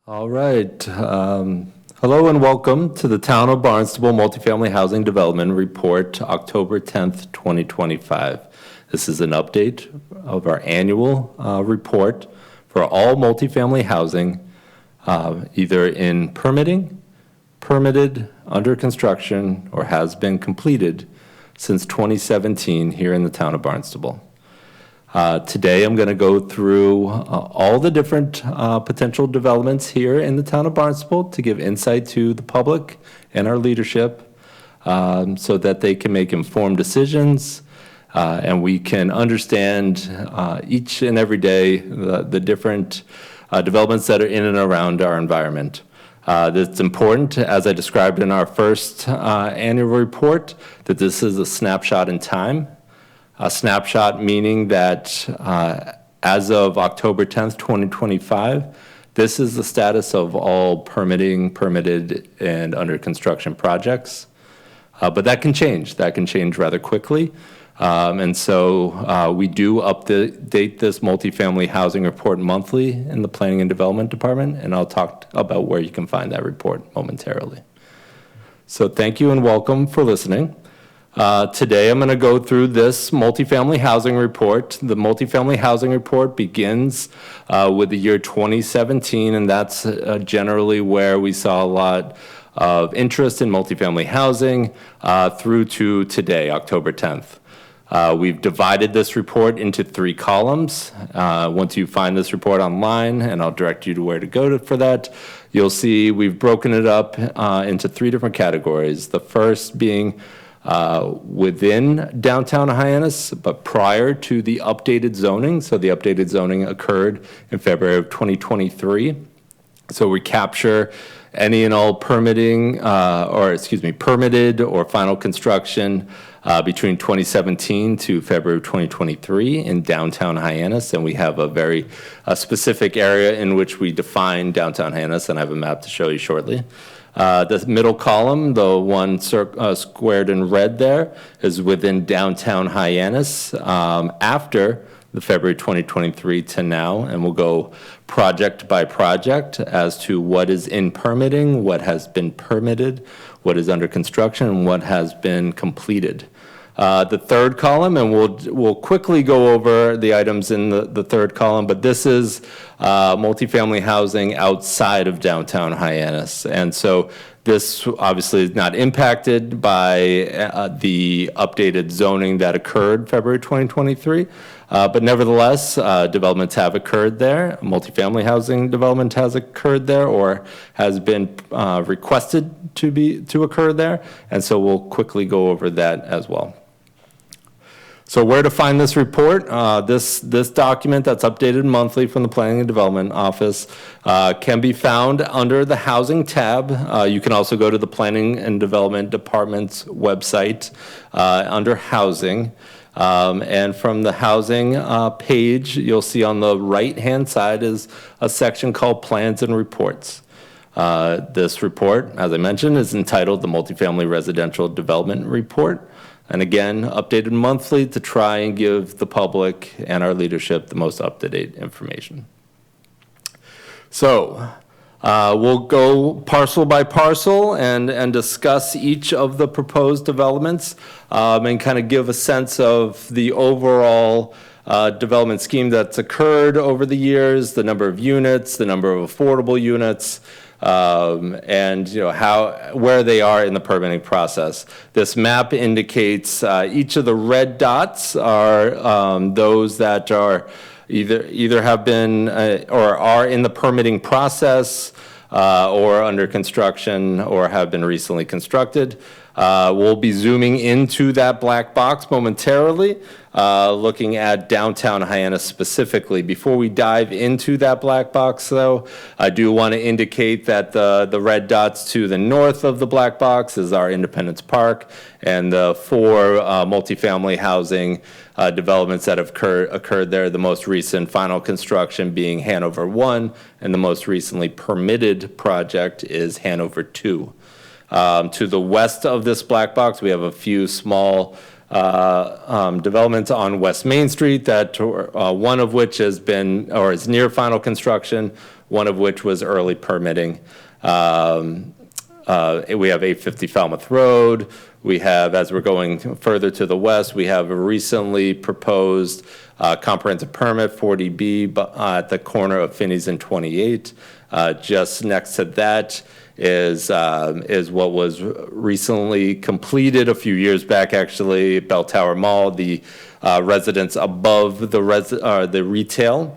All right. Hello and welcome to the Town of Barnstable Multifamily Housing Development Report, October 10th, 2025. This is an update of our annual report for all multifamily housing, either in permitting, permitted, under construction, or has been completed since 2017 here in the Town of Barnstable. Today, I'm going to go through all the different potential developments here in the town of Barnstable to give insight to the public and our leadership so that they can make informed decisions and we can understand each and every day the different developments that are in and around our environment. It's important, as I described in our first annual report, that this is a snapshot in time. A snapshot meaning that as of October 10th, 2025, this is the status of all permitted, and under construction projects. But that can change. That can change rather quickly. And so we do update this multifamily housing report monthly in the Planning and Development Department, and I'll talk about where you can find that report momentarily. So thank you and welcome for listening. Today, I'm going to go through this multifamily housing report. The multifamily housing report begins with the year 2017, and that's generally where we saw a lot of interest in multifamily housing through to today, October 10th. We've divided this report into 3 columns. Once you find this report online, and I'll direct you to where to go for that, you'll see we've broken it up into 3 different categories. The first being within downtown Hyannis, but prior to the updated zoning. So the updated zoning occurred in February of 2023. So we capture any and all permitted or final construction between 2017 to February of 2023 in downtown Hyannis. And we have a very specific area in which we define downtown Hyannis, and I have a map to show you shortly. The middle column, the one squared in red there, is within downtown Hyannis after the February 2023 to now, and we'll go project by project as to what is in permitting, what has been permitted, what is under construction, and what has been completed. The third column, and we'll quickly go over the items in the third column, but this is multifamily housing outside of downtown Hyannis. And so this obviously is not impacted by the updated zoning that occurred February 2023, but nevertheless, developments have occurred there. Multifamily housing development has occurred there or has been requested to occur there, and so we'll quickly go over that as well. So where to find this report? This document that's updated monthly from the Planning and Development Office can be found under the Housing tab. You can also go to the Planning and Development Department's website under Housing. And from the Housing page, you'll see on the right-hand side is a section called Plans and Reports. This report, as I mentioned, is entitled the Multifamily Residential Development Report. And again, updated monthly to try and give the public and our leadership the most up-to-date information. So we'll go parcel by parcel and discuss each of the proposed developments and kind of give a sense of the overall development scheme that's occurred over the years, the number of units, the number of affordable units, and where they are in the permitting process. This map indicates each of the red dots are those that are either have been or are in the permitting process or under construction or have been recently constructed. We'll be zooming into that black box momentarily, looking at downtown Hyannis specifically. Before we dive into that black box, though, I do want to indicate that the red dots to the north of the black box is our Independence Park, and the 4 multifamily housing developments that have occurred there, the most recent final construction being Hanover 1, and the most recently permitted project is Hanover 2. To the west of this black box, we have a few small developments on West Main Street that one of which has been or is near final construction, one of which was early permitting. We have 850 Falmouth Road. We have, as we're going further to the west, we have a recently proposed comprehensive permit, 40B, at the corner of Finney's and 28. Just next to that is what was recently completed a few years back, actually, Bell Tower Mall, the residence above the retail.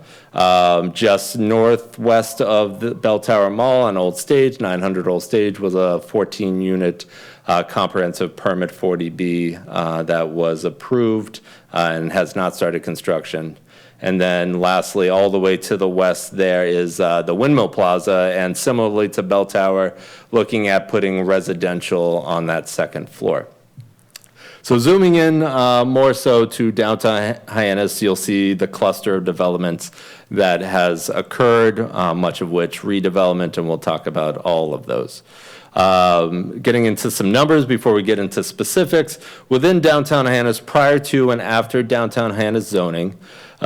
Just northwest of the Bell Tower Mall on Old Stage, 900 Old Stage, was a 14-unit comprehensive permit 40B that was approved and has not started construction. And then lastly, all the way to the west there is the Windmill Plaza, and similarly to Bell Tower, looking at putting residential on that second floor. So zooming in more so to downtown Hyannis, you'll see the cluster of developments that has occurred, much of which redevelopment, and we'll talk about all of those. Getting into some numbers before we get into specifics, within downtown Hyannis, prior to and after downtown Hyannis zoning,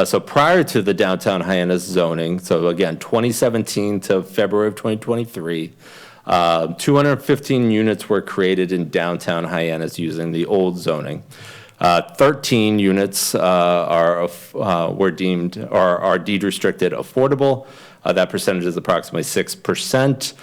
so prior to the downtown Hyannis zoning, so again, 2017 to February of 2023, 215 units were created in downtown Hyannis using the old zoning. 13 units were deemed or are deed restricted affordable. That percentage is approximately 6%.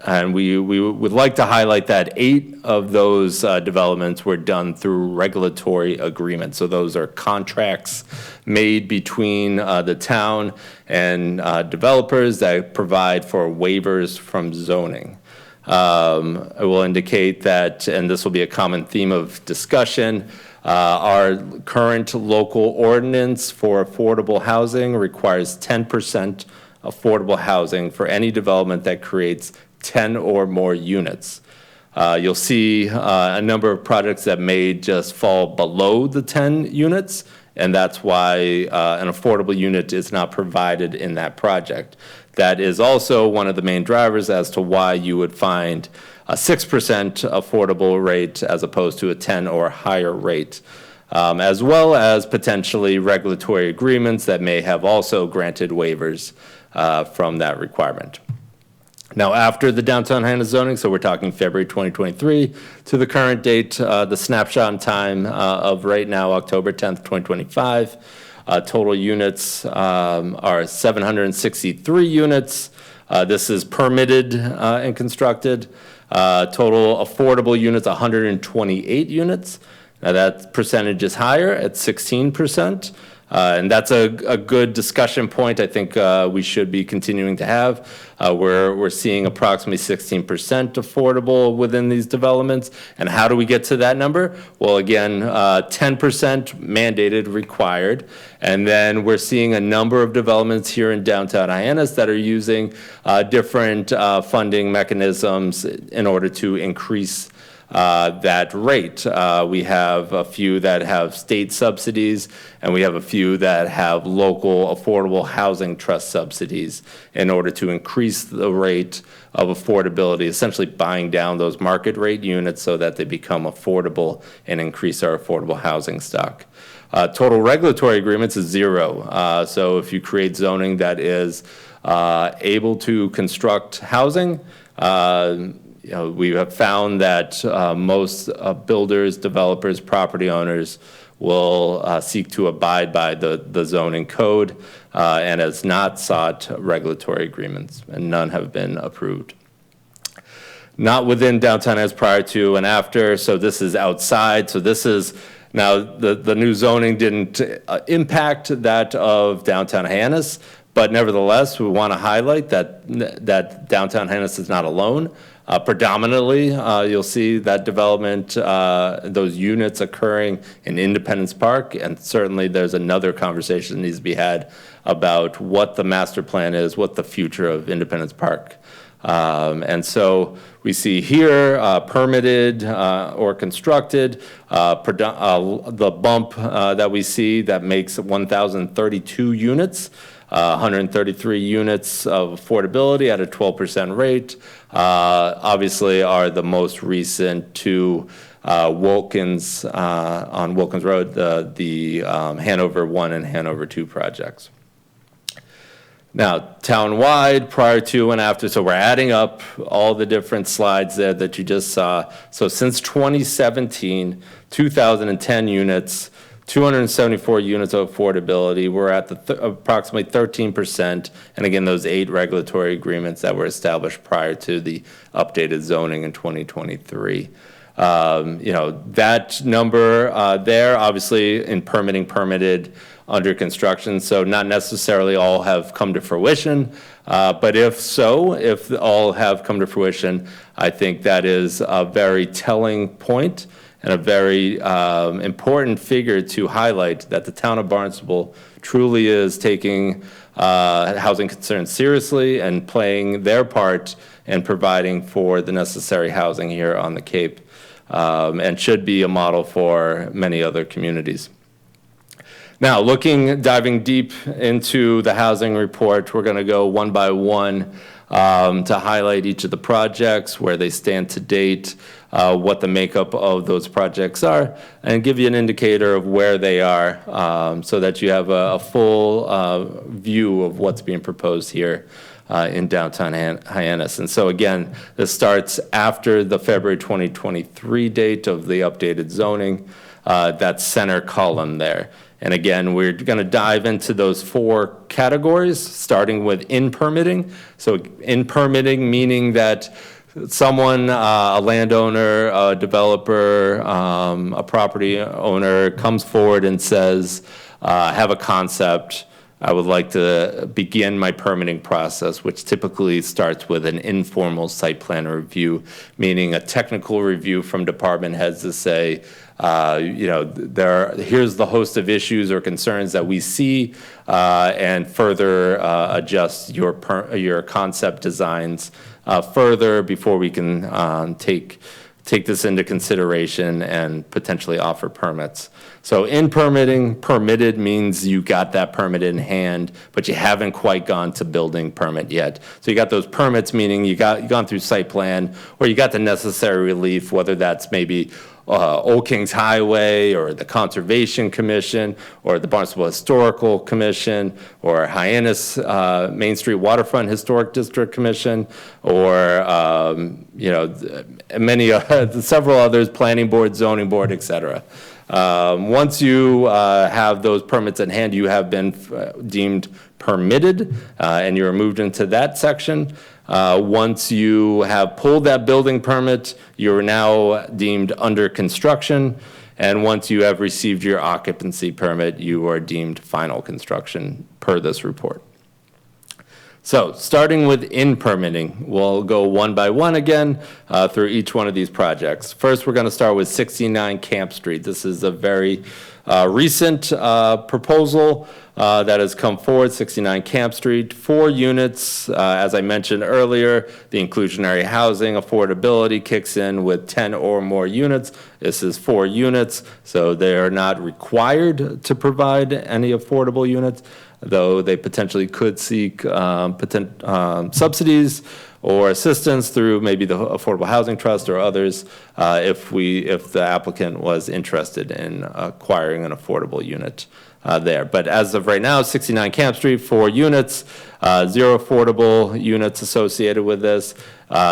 And we would like to highlight that 8 of those developments were done through regulatory agreements. So those are contracts made between the town and developers that provide for waivers from zoning. I will indicate that, and this will be a common theme of discussion, our current local ordinance for affordable housing requires 10% affordable housing for any development that creates 10 or more units. You'll see a number of projects that may just fall below the 10 units, and that's why an affordable unit is not provided in that project. That is also one of the main drivers as to why you would find a 6% affordable rate as opposed to a 10 or higher rate, as well as potentially regulatory agreements that may have also granted waivers from that requirement. Now, after the downtown Hyannis zoning, so we're talking February 2023 to the current date, the snapshot in time of right now, October 10th, 2025, total units are 763 units. This is permitted and constructed. Total affordable units, 128 units. Now that percentage is higher at 16%. And that's a good discussion point I think we should be continuing to have. We're seeing approximately 16% affordable within these developments. And how do we get to that number? Well, again, 10% mandated required. And then we're seeing a number of developments here in downtown Hyannis that are using different funding mechanisms in order to increase that rate. We have a few that have state subsidies, and we have a few that have local affordable housing trust subsidies in order to increase the rate of affordability, essentially buying down those market rate units so that they become affordable and increase our affordable housing stock. Total regulatory agreements is 0. So if you create zoning that is able to construct housing, we have found that most builders, developers, property owners will seek to abide by the zoning code and has not sought regulatory agreements, and none have been approved. Not within downtown as prior to and after, so this is outside. So this is now the new zoning didn't impact that of downtown Hyannis, but nevertheless, we want to highlight that downtown Hyannis is not alone. Predominantly, you'll see that development, those units occurring in Independence Park, and certainly there's another conversation that needs to be had about what the master plan is, what the future of Independence Park. And so we see here permitted or constructed, the bump that we see that makes 1,032 units. 133 units of affordability at a 12% rate, obviously are the most recent to Wilkins, on Wilkins Road, the Hanover 1 and Hanover 2 projects. Now, town-wide, prior to and after, so we're adding up all the different slides there that you just saw. So since 2017, 2,010 units, 274 units of affordability. We're at approximately 13%. And again, those 8 regulatory agreements that were established prior to the updated zoning in 2023. That number there, obviously in permitted, under construction, so not necessarily all have come to fruition, but if all have come to fruition, I think that is a very telling point and a very important figure to highlight that the town of Barnstable truly is taking housing concerns seriously and playing their part in providing for the necessary housing here on the Cape, and should be a model for many other communities. Now, diving deep into the housing report, we're going to go one by one to highlight each of the projects, where they stand to date, what the makeup of those projects are, and give you an indicator of where they are, so that you have a full view of what's being proposed here in downtown Hyannis. And so again, this starts after the February 2023 date of the updated zoning, that center column there. And again, we're going to dive into those 4 categories, starting with in permitting. So in permitting, meaning that someone, a landowner, a developer, a property owner comes forward and says, I have a concept, I would like to begin my permitting process, which typically starts with an informal site plan review, meaning a technical review from department heads to say, here's the host of issues or concerns that we see, and further adjust your concept designs further before we can take this into consideration and potentially offer permits. So in permitted means you got that permit in hand, but you haven't quite gone to building permit yet. So you got those permits, meaning you've gone through site plan, or you got the necessary relief, whether that's maybe Old Kings Highway or the Conservation Commission or the Barnstable Historical Commission or Hyannis Main Street Waterfront Historic District Commission, or several others, Planning Board, Zoning Board, et cetera. Once you have those permits in hand, you have been deemed permitted, and you're moved into that section. Once you have pulled that building permit, you're now deemed under construction. And once you have received your occupancy permit, you are deemed final construction per this report. So starting with in permitting, we'll go one by one again through each one of these projects. First, we're going to start with 69 Camp Street. This is a very recent proposal that has come forward, 69 Camp Street, 4 units. As I mentioned earlier, the inclusionary housing affordability kicks in with 10 or more units. This is 4 units, so they are not required to provide any affordable units, though they potentially could seek subsidies or assistance through maybe the Affordable Housing Trust or others if the applicant was interested in acquiring an affordable unit there. But as of right now, 69 Camp Street, 4 units, 0 affordable units associated with this.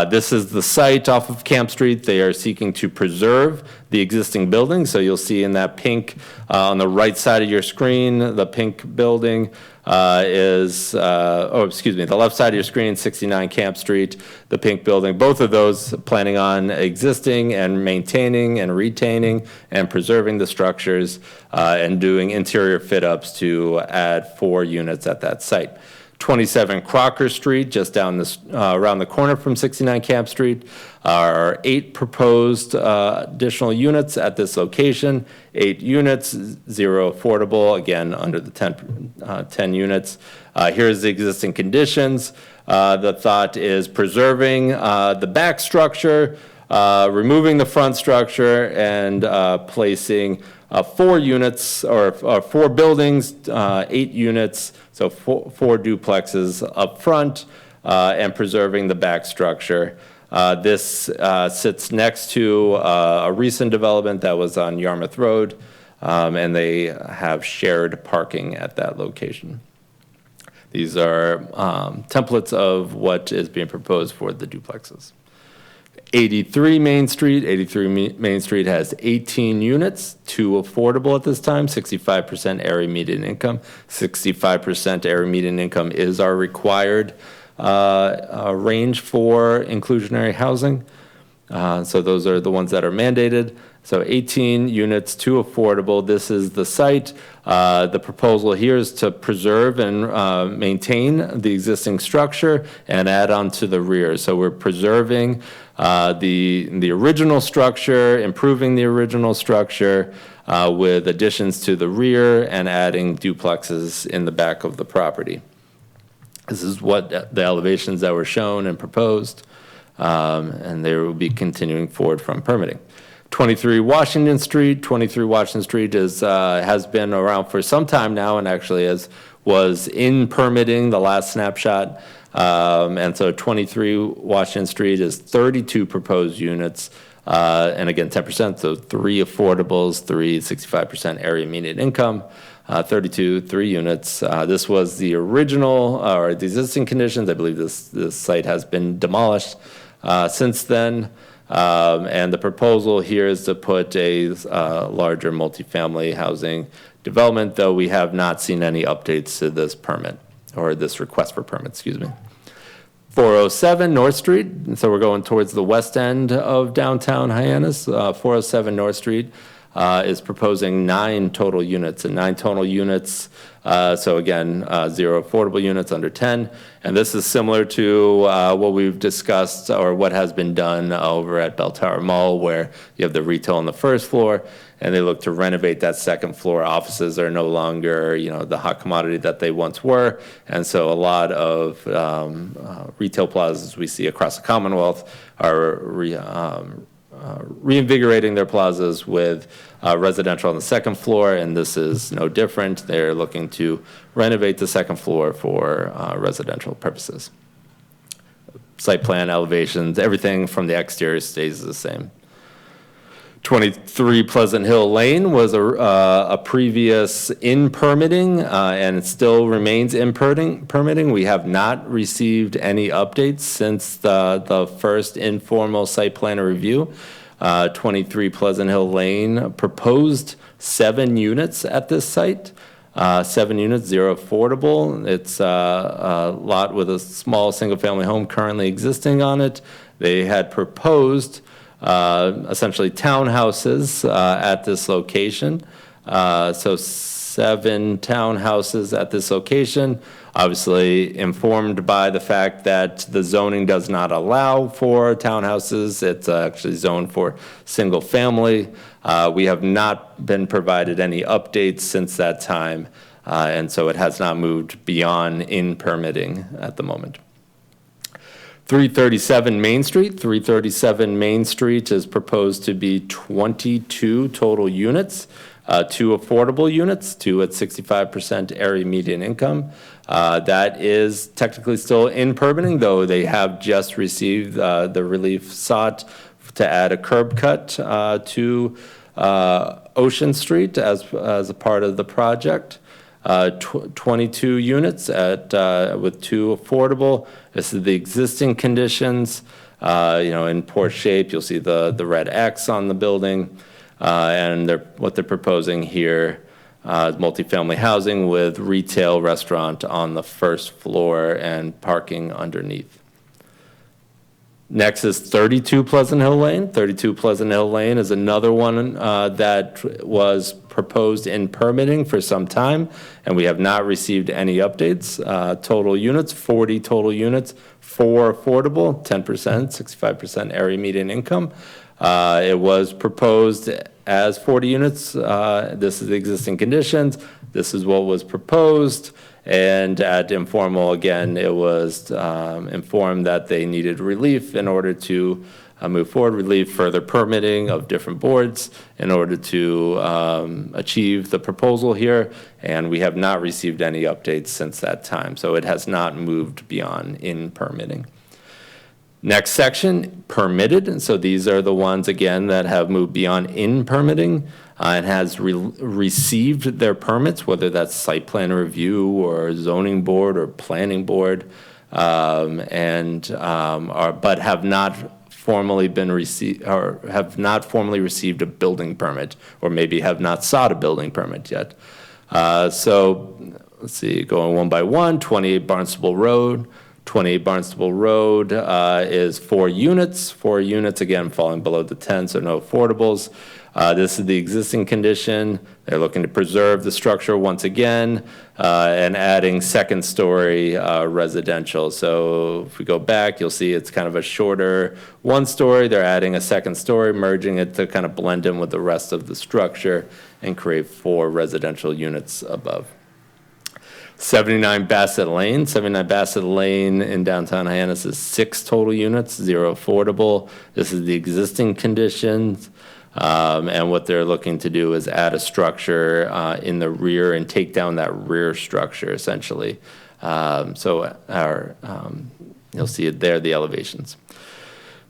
This is the site off of Camp Street. They are seeking to preserve the existing building. So you'll see in that pink on the right side of your screen, the pink building the left side of your screen, 69 Camp Street, the pink building. Both of those planning on existing and maintaining and retaining and preserving the structures and doing interior fit-ups to add 4 units at that site. 27 Crocker Street, just down this around the corner from 69 Camp Street, are 8 proposed additional units at this location. 8 units, 0 affordable, again under the 10 units. Here's the existing conditions. The thought is preserving the back structure, removing the front structure, and placing 4 units or 4 buildings, 8 units, so 4 duplexes up front, and preserving the back structure. This sits next to a recent development that was on Yarmouth Road, and they have shared parking at that location. These are templates of what is being proposed for the duplexes. 83 Main Street. 83 Main Street has 18 units, 2 affordable at this time, 65% area median income. 65% area median income is our required range for inclusionary housing. So those are the ones that are mandated. So 18 units, 2 affordable. This is the site. The proposal here is to preserve and maintain the existing structure and add on to the rear. So we're preserving the original structure, improving the original structure with additions to the rear and adding duplexes in the back of the property. This is what the elevations that were shown and proposed, and they will be continuing forward from permitting. 23 Washington Street. 23 Washington Street has been around for some time now, and actually was in permitting the last snapshot. And so 23 Washington Street is 32 proposed units, and again 10%, so 3 affordables, 3 65% area median income. 32, 3 units. This was the original or the existing conditions. I believe this site has been demolished since then. And the proposal here is to put a larger multifamily housing development, though we have not seen any updates to this permit or this request for permit, excuse me. 407 North Street. So we're going towards the west end of downtown Hyannis. 407 North Street is proposing 9 total units, and 9 total units. So again, 0 affordable units under 10. And this is similar to what we've discussed or what has been done over at Bell Tower Mall, where you have the retail on the first floor and they look to renovate that second floor. Offices are no longer, the hot commodity that they once were. And so a lot of retail plazas we see across the Commonwealth are reinvigorating their plazas with residential on the second floor, and this is no different. They're looking to renovate the second floor for residential purposes. Site plan, elevations, everything from the exterior stays the same. 23 Pleasant Hill Lane was a previous in permitting, and it still remains in permitting. We have not received any updates since the first informal site plan review. 23 Pleasant Hill Lane proposed 7 units at this site. 7 units, 0 affordable. It's a lot with a small single-family home currently existing on it. They had proposed essentially townhouses at this location. So 7 townhouses at this location, obviously informed by the fact that the zoning does not allow for townhouses. It's actually zoned for single family. We have not been provided any updates since that time, and so it has not moved beyond in permitting at the moment. 337 Main Street. 337 Main Street is proposed to be 22 total units, 2 affordable units, 2 at 65% area median income. That is technically still in permitting, though they have just received the relief sought to add a curb cut to Ocean Street as a part of the project. 22 units with 2 affordable. This is the existing conditions. In poor shape. You'll see the red X on the building, and what they're proposing here is multifamily housing with retail restaurant on the first floor and parking underneath. Next is 32 Pleasant Hill Lane. 32 Pleasant Hill Lane is another one that was proposed in permitting for some time, and we have not received any updates. Total units, 40 total units, 4 affordable, 10%, 65% area median income. It was proposed as 40 units. This is the existing conditions. This is what was proposed. And at informal, again, it was informed that they needed relief in order to move forward, relief, further permitting of different boards in order to achieve the proposal here. And we have not received any updates since that time. So it has not moved beyond in permitting. Next section, permitted. And so these are the ones, again, that have moved beyond in permitting and has received their permits, whether that's site plan review or zoning board or planning board, but have not formally been received or have not formally received a building permit, or maybe have not sought a building permit yet. So let's see, going one by one, 28 Barnstable Road. 28 Barnstable Road is 4 units. 4 units, again, falling below the 10, so no affordables. This is the existing condition. They're looking to preserve the structure once again and adding second-story residential. So if we go back, you'll see it's kind of a shorter 1-story. They're adding a second story, merging it to kind of blend in with the rest of the structure and create 4 residential units above. 79 Bassett Lane. 79 Bassett Lane in downtown Hyannis is 6 total units, 0 affordable. This is the existing conditions. And what they're looking to do is add a structure in the rear and take down that rear structure, essentially. So you'll see it there, the elevations.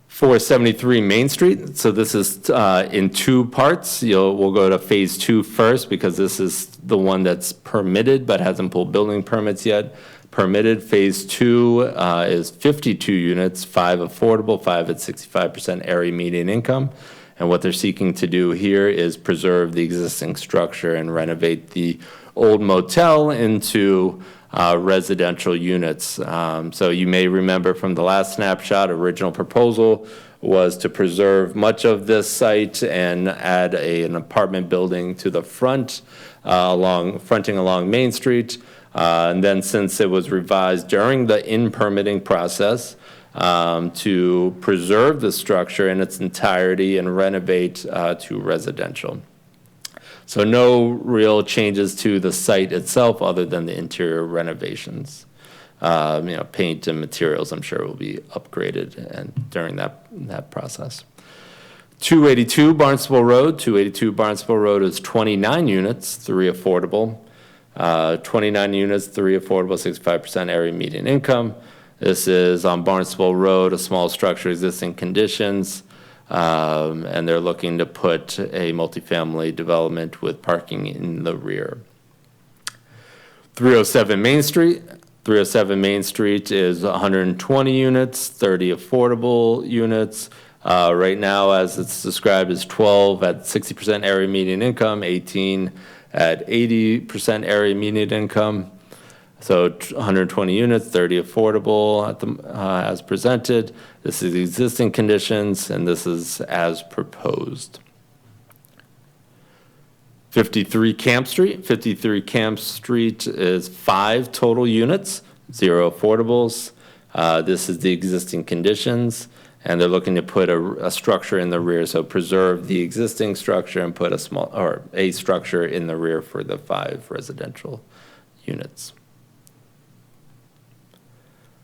473 Main Street. So this is in 2 parts. We'll go to phase 2 first, because this is the one that's permitted but hasn't pulled building permits yet. Permitted phase 2 is 52 units, 5 affordable, 5 at 65% area median income. And what they're seeking to do here is preserve the existing structure and renovate the old motel into residential units. So you may remember from the last snapshot, original proposal was to preserve much of this site and add an apartment building to the front, fronting along Main Street. And then since it was revised during the in-permitting process, to preserve the structure in its entirety and renovate to residential. So no real changes to the site itself other than the interior renovations. Paint and materials, I'm sure, will be upgraded and during that process. 282 Barnstable Road. 282 Barnstable Road is 29 units, 3 affordable. 29 units, 3 affordable, 65% area median income. This is on Barnstable Road, a small structure, existing conditions, and they're looking to put a multifamily development with parking in the rear. 307 Main Street. 307 Main Street is 120 units, 30 affordable units. Right now, as it's described, is 12 at 60% area median income, 18 at 80% area median income. So 120 units, 30 affordable as presented. This is the existing conditions, and this is as proposed. 53 Camp Street. 53 Camp Street is 5 total units, 0 affordables. This is the existing conditions, and they're looking to put a structure in the rear, so preserve the existing structure and put a structure in the rear for the 5 residential units.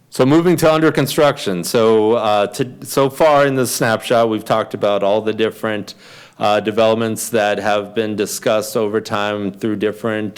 So moving to under construction. So so far in this snapshot, we've talked about all the different developments that have been discussed over time through different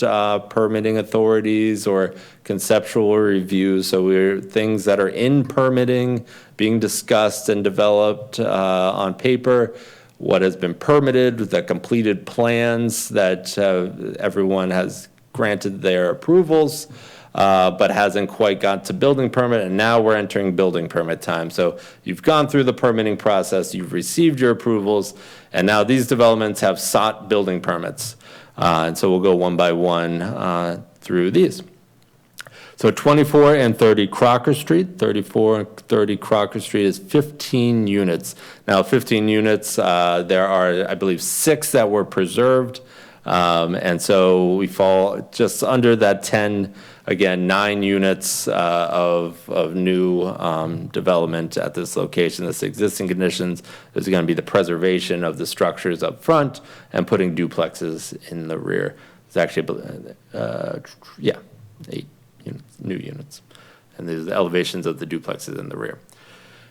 permitting authorities or conceptual reviews. So we're things that are in permitting, being discussed and developed on paper, what has been permitted, the completed plans that everyone has granted their approvals, but hasn't quite got to building permit, and now we're entering building permit time. So you've gone through the permitting process, you've received your approvals, and now these developments have sought building permits. And so we'll go one by one through these. So 24 and 30 Crocker Street. 34 and 30 Crocker Street is 15 units. Now 15 units, there are, I believe, 6 that were preserved. And so we fall just under that 10, again, 9 units of new development at this location. This existing conditions is going to be the preservation of the structures up front and putting duplexes in the rear. It's actually, 8 units, new units. And there's the elevations of the duplexes in the rear.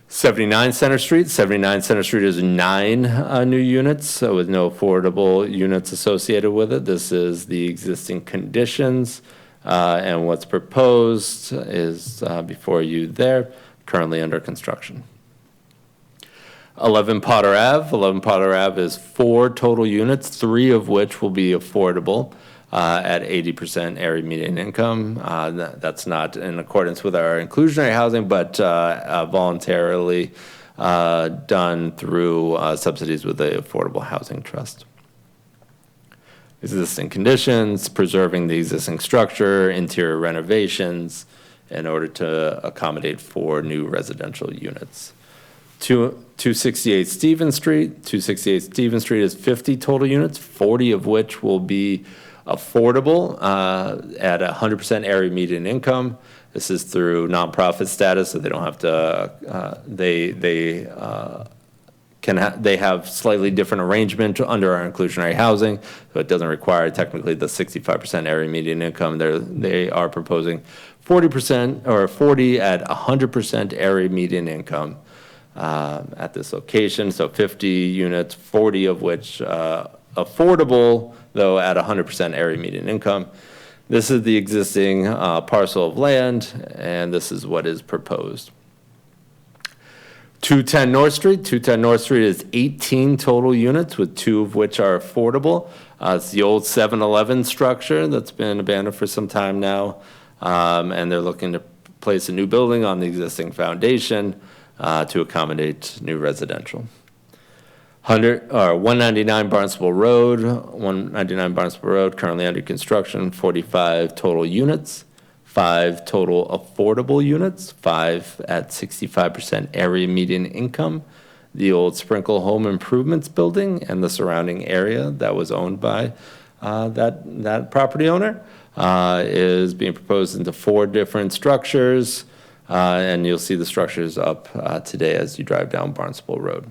79 Center Street. 79 Center Street is 9 new units, so with no affordable units associated with it. This is the existing conditions, and what's proposed is before you there, currently under construction. 11 Potter Ave. 11 Potter Ave is 4 total units, 3 of which will be affordable at 80% area median income. That's not in accordance with our inclusionary housing, but voluntarily done through subsidies with the Affordable Housing Trust. Existing conditions, preserving the existing structure, interior renovations in order to accommodate 4 new residential units. 268 Stevens Street. 268 Stevens Street is 50 total units, 40 of which will be affordable at 100% area median income. This is through nonprofit status, so they don't have to. They have slightly different arrangement under our inclusionary housing, so it doesn't require technically the 65% area median income. They are proposing 40% or 40 at 100% area median income at this location. So 50 units, 40 of which affordable, though at 100% area median income. This is the existing parcel of land, and this is what is proposed. 210 North Street. 210 North Street is 18 total units, with 2 of which are affordable. It's the old 7-Eleven structure that's been abandoned for some time now, and they're looking to place a new building on the existing foundation to accommodate new residential. 199 Barnstable Road. 199 Barnstable Road, currently under construction, 45 total units. 5 total affordable units, 5 at 65% area median income. The old Sprinkle Home Improvements building and the surrounding area that was owned by that property owner is being proposed into 4 different structures, and you'll see the structures up today as you drive down Barnstable Road.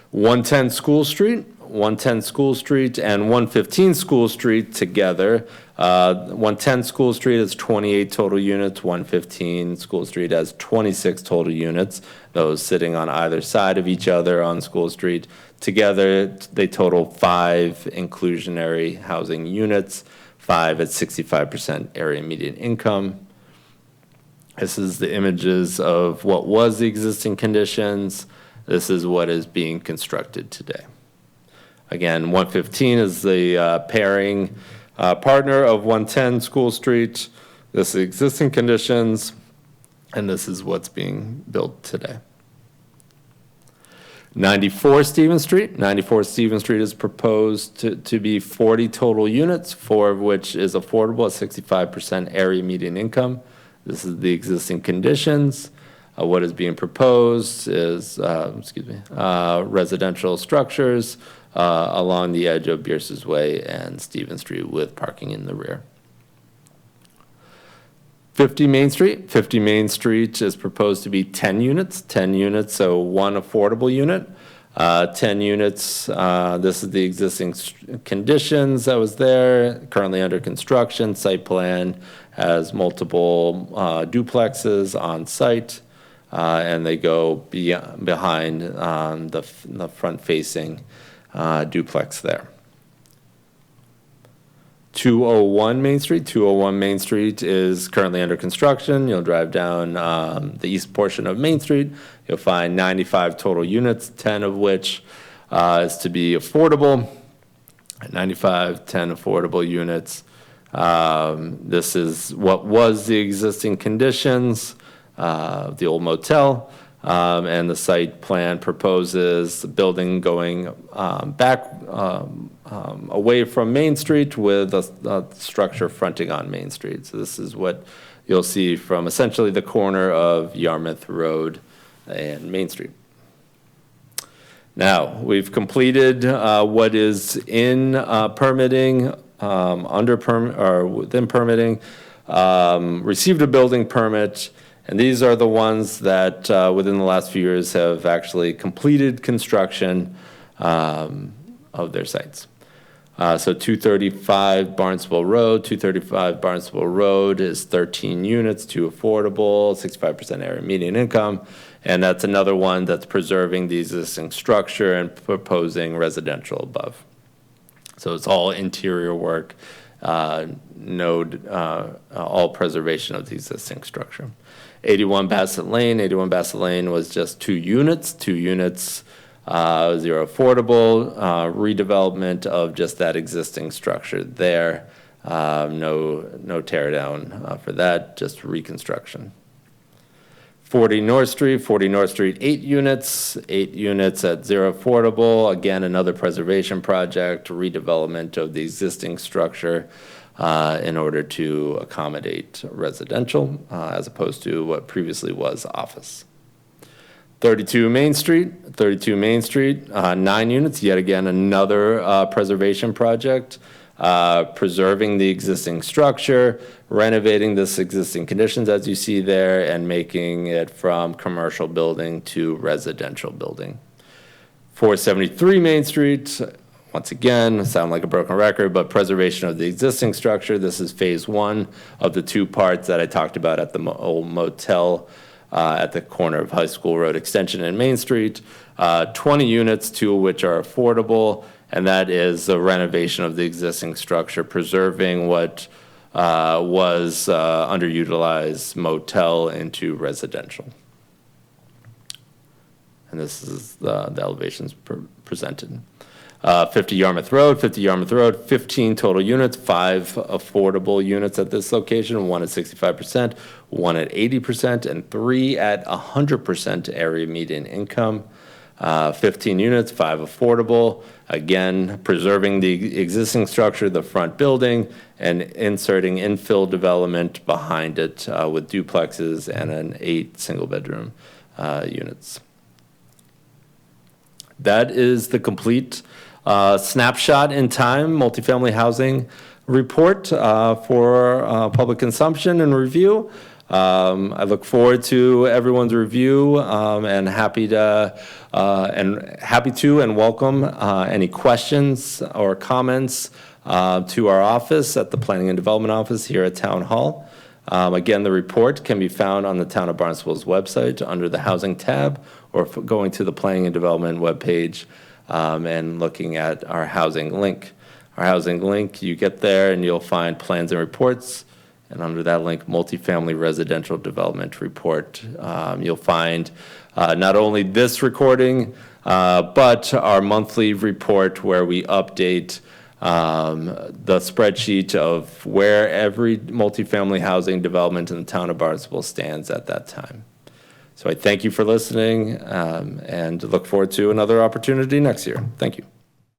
110 School Street. 110 School Street and 115 School Street together. 110 School Street has 28 total units. 115 School Street has 26 total units. Those sitting on either side of each other on School Street. Together, they total 5 inclusionary housing units, 5 at 65% area median income. This is the images of what was the existing conditions. This is what is being constructed today. Again, 115 is the pairing partner of 110 School Street. This is the existing conditions, and this is what's being built today. 94 Stevens Street. 94 Stevens Street is proposed to be 40 total units, 4 of which is affordable at 65% area median income. This is the existing conditions. What is being proposed is, residential structures along the edge of Bierce's Way and Stevens Street with parking in the rear. 50 Main Street. 50 Main Street is proposed to be 10 units. 10 units, so 1 affordable unit. 10 units, this is the existing conditions that was there, currently under construction. Site plan has multiple duplexes on site. And they go behind the front-facing duplex there. 201 Main Street. 201 Main Street is currently under construction. You'll drive down the east portion of Main Street. You'll find 95 total units, 10 of which is to be affordable. 95, 10 affordable units. This is what was the existing conditions. The old motel, and the site plan proposes the building going back away from Main Street with a structure fronting on Main Street. So this is what you'll see from essentially the corner of Yarmouth Road and Main Street. Now, we've completed what is in permitting, within permitting, received a building permit. And these are the ones that within the last few years have actually completed construction of their sites. So 235 Barnstable Road. 235 Barnstable Road is 13 units, 2 affordable, 65% area median income. And that's another one that's preserving the existing structure and proposing residential above. So it's all interior work, all preservation of the existing structure. 81 Bassett Lane. 81 Bassett Lane was just 2 units, 0 affordable, redevelopment of just that existing structure there. No tear down for that, just reconstruction. 40 North Street, 8 units, 8 units at 0 affordable. Again, another preservation project, redevelopment of the existing structure in order to accommodate residential as opposed to what previously was office. 32 Main Street, 9 units, yet again, another preservation project, preserving the existing structure, renovating this existing conditions as you see there, and making it from commercial building to residential building. 473 Main Street, once again, sound like a broken record, but preservation of the existing structure. This is phase 1 of the 2 parts that I talked about at the old motel at the corner of High School Road Extension and Main Street. 20 units, 2 of which are affordable, and that is the renovation of the existing structure, preserving what was underutilized motel into residential. And this is the elevations presented. 50 Yarmouth Road, 15 total units, 5 affordable units at this location, 1 at 65%, 1 at 80%, and 3 at 100% area median income. 15 units, 5 affordable, again, preserving the existing structure, the front building, and inserting infill development behind it with duplexes and an 8 single-bedroom units. That is the complete snapshot in time multifamily housing report for public consumption and review. I look forward to everyone's review and happy to and welcome any questions or comments to our office at the Planning and Development Office here at Town Hall. Again, the report can be found on the Town of Barnstable's website under the Housing tab, or going to the Planning and Development webpage and looking at our housing link. Our housing link, you get there and you'll find plans and reports. And under that link, multifamily residential development report, you'll find not only this recording, but our monthly report where we update the spreadsheet of where every multifamily housing development in the town of Barnstable stands at that time. So I thank you for listening and look forward to another opportunity next year. Thank you.